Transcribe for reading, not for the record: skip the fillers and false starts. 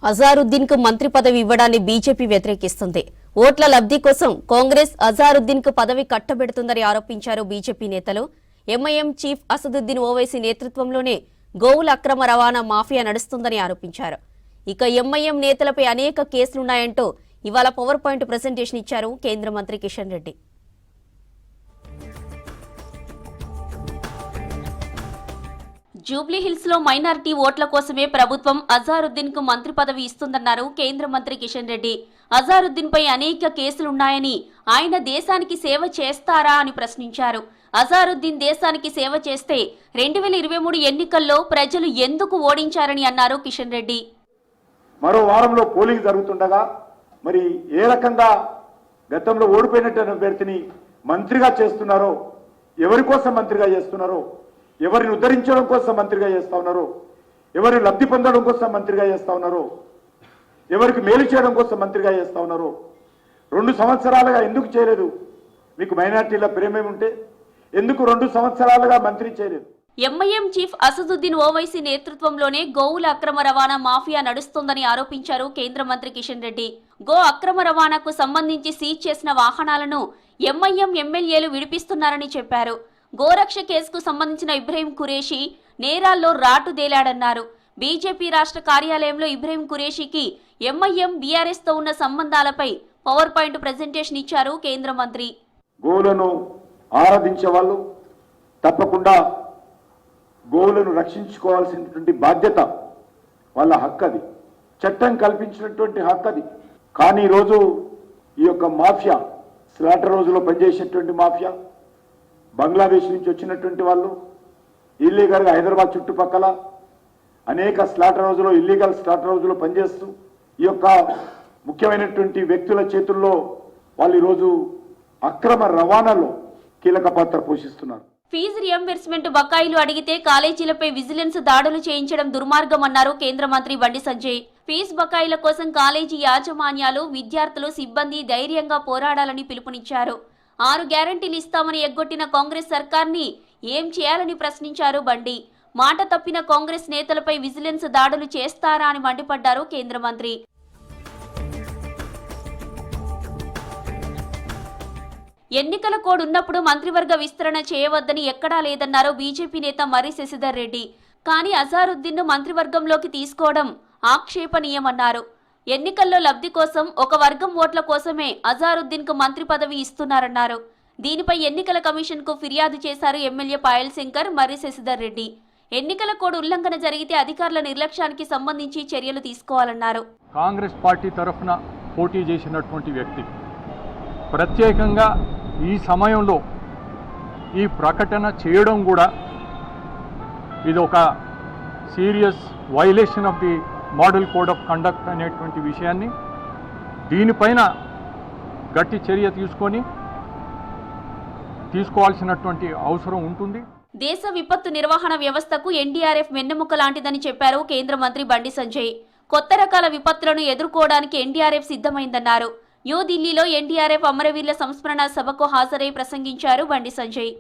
అజారుద్దీన్ కు మంత్రి పదవి ఇవ్వడాన్ని బీజేపీ వ్యతిరేకిస్తుంది. ఓట్ల లబ్ధి కోసం కాంగ్రెస్ అజారుద్దీన్ కు పదవి కట్టబెడుతుందని ఆరోపించారు బీజేపీ నేతలు. ఎంఐఎం చీఫ్ అసదుద్దీన్ ఓవైసీ నేతృత్వంలోనే గోవుల అక్రమ రవాణా మాఫియా నడుస్తుందని ఆరోపించారు. ఇక ఎంఐఎం నేతలపై అనేక కేసులున్నాయంటూ ఇవాళ పవర్ పాయింట్ ప్రెజెంటేషన్ ఇచ్చారు కేంద్ర మంత్రి కిషన్ రెడ్డి. జూబ్లీహిల్స్ లో మైనారిటీ ఓట్ల కోసమే ప్రభుత్వం అజారుద్దీన్ కు మంత్రి పదవి ఇస్తుందన్నారు కేంద్ర మంత్రి కిషన్ రెడ్డి. అజారుద్దీన్ పై అనేక కేసులున్నాయని, ఆయన దేశానికి సేవ చేస్తారా అని ప్రశ్నించారు. అజారుద్దీన్ దేశానికి సేవ చేస్తే 2023 ఎన్నికల్లో ప్రజలు ఎందుకు ఓడించారని అన్నారు కిషన్ రెడ్డి. మరో వారంలో పోలింగ్ జరుగుతుండగా మరి ఏ రకంగా గతంలో ఓడిపోయినట్టు అభ్యర్థిని మంత్రిగా చేస్తున్నారో, ఎవరి కోసం మంత్రిగా చేస్తున్నారో, ఎవరిని ఉద్ధరించడం కోసం మంత్రిగా చేస్తా ఉన్నారో, ఎవరిని లబ్ధి పొందడం కోసం మంత్రిగా చేస్తా ఉన్నారో, ఎవరికి మేలు చేయడం కోసం మంత్రిగా చేస్తా ఉన్నారో, 2 సంవత్సరాలుగా ఎందుకు చేయలేదు? మీకు మైనార్టీల ప్రేమ ఉంటే ఎందుకు 2 సంవత్సరాలుగా మంత్రి చేయలేదు? ఎంఐఎం చీఫ్ అసదుద్దీన్ ఓవైసీ నేతృత్వంలోనే గోవుల అక్రమ రవాణా మాఫియా నడుస్తోందని ఆరోపించారు కేంద్ర మంత్రి కిషన్ రెడ్డి. గో అక్రమ రవాణాకు సంబంధించి సీజ్ చేసిన వాహనాలను ఎంఐఎం ఎమ్మెల్యేలు విడిపిస్తున్నారని చెప్పారు. గోరక్ష కేసుకు సంబంధించిన ఇబ్రహీం ఖురేషీ నేరాల్లో రాటుదేలాడన్నారు. బీజేపీ రాష్ట్ర కార్యాలయంలో ఇబ్రహీం ఖురేషీకి ఎంఐఎం బీఆర్ఎస్ తో ఉన్న సంబంధాలపై పవర్ పాయింట్ ప్రెజెంటేషన్ ఇచ్చారు కేంద్ర మంత్రి. గోవులను ఆరాధించే వాళ్ళు తప్పకుండా గోవులను రక్షించుకోవాల్సినటువంటి బాధ్యత వాళ్ళ హక్కు, అది చట్టం కల్పించినటువంటి హక్కు అది. కానీ ఈరోజు ఈ యొక్క మాఫియా, స్లాటర్ రోజులో పనిచేసేటువంటి మాఫియా, బంగ్లాదేశ్ నుంచి వచ్చినటువంటి వాళ్ళు ఇల్లీగల్గా హైదరాబాద్ చుట్టుపక్కల అనేక స్లాటర్ హౌజ్లో, ఇల్లీగల్ స్లాటర్ హౌజ్లో పనిచేస్తూ ఈ యొక్క ముఖ్యమైనటువంటి వ్యక్తుల చేతుల్లో వాళ్ళు ఈరోజు అక్రమ రవాణాలో కీలక పాత్ర పోషిస్తున్నారు. ఫీజు రియంబర్స్మెంట్ బకాయిలు అడిగితే కాలేజీలపై విజిలెన్స్ దాడులు చేయించడం దుర్మార్గం అన్నారు కేంద్ర మంత్రి బండి సంజయ్. ఫీజు బకాయిల కోసం కాలేజీ యాజమాన్యాలు, విద్యార్థులు, సిబ్బంది ధైర్యంగా పోరాడాలని పిలుపునిచ్చారు. 6 గ్యారంటీలు ఇస్తామని ఎగ్గొట్టిన కాంగ్రెస్ సర్కార్ని ఏం చేయాలని ప్రశ్నించారు బండి. మాట తప్పిన కాంగ్రెస్ నేతలపై విజిలెన్స్ దాడులు చేస్తారా అని మండిపడ్డారు కేంద్ర మంత్రి. ఎన్నికల కోడ్ ఉన్నప్పుడు మంత్రివర్గ విస్తరణ చేయవద్దని ఎక్కడా లేదన్నారు బీజేపీ నేత మర్రి శశిధర్ రెడ్డి. కానీ అజారుద్దీన్ ను మంత్రివర్గంలోకి తీసుకోవడం ఆక్షేపణీయమన్నారు. ఎన్నికల్లో లబ్ధి కోసం ఒక వర్గం ఓట్ల కోసమే అజారుద్దీన్ కు మంత్రి పదవి ఇస్తున్నారన్నారు. దీనిపై ఎన్నికల కమిషన్ కు ఫిర్యాదు చేశారు ఎమ్మెల్యే పాయల్ శంకర్, మర్రి శశిధర్ రెడ్డి. ఎన్నికల కోడ్ ఉల్లంఘన జరిగితే అధికారుల నిర్లక్ష్యానికి సంబంధించి చర్యలు తీసుకోవాలన్నారు. కాంగ్రెస్ పార్టీ తరఫున పోటీ చేసినటువంటి వ్యక్తి ప్రత్యేకంగా ఈ సమయంలో ఈ ప్రకటన చేయడం కూడా ఇది ఒక serious violation of the model code of conduct అనేటువంటి విషయాన్ని, దీనిపైన గట్టి చర్య తీసుకోవాల్సినటువంటి అవసరం ఉంటుంది. దేశ విపత్తు నిర్వహణ వ్యవస్థకు ఎన్డీఆర్ఎఫ్ వెన్నెముక లాంటిదని చెప్పారు కేంద్ర మంత్రి బండి సంజయ్. కొత్త రకాల విపత్తులను ఎదుర్కోవడానికి ఎన్డీఆర్ఎఫ్ సిద్ధమైందన్నారు. న్యూఢిల్లీలో ఎన్డీఆర్ఎఫ్ అమరవీరుల సంస్మరణ సభకు హాజరై ప్రసంగించారు బండి సంజయ్.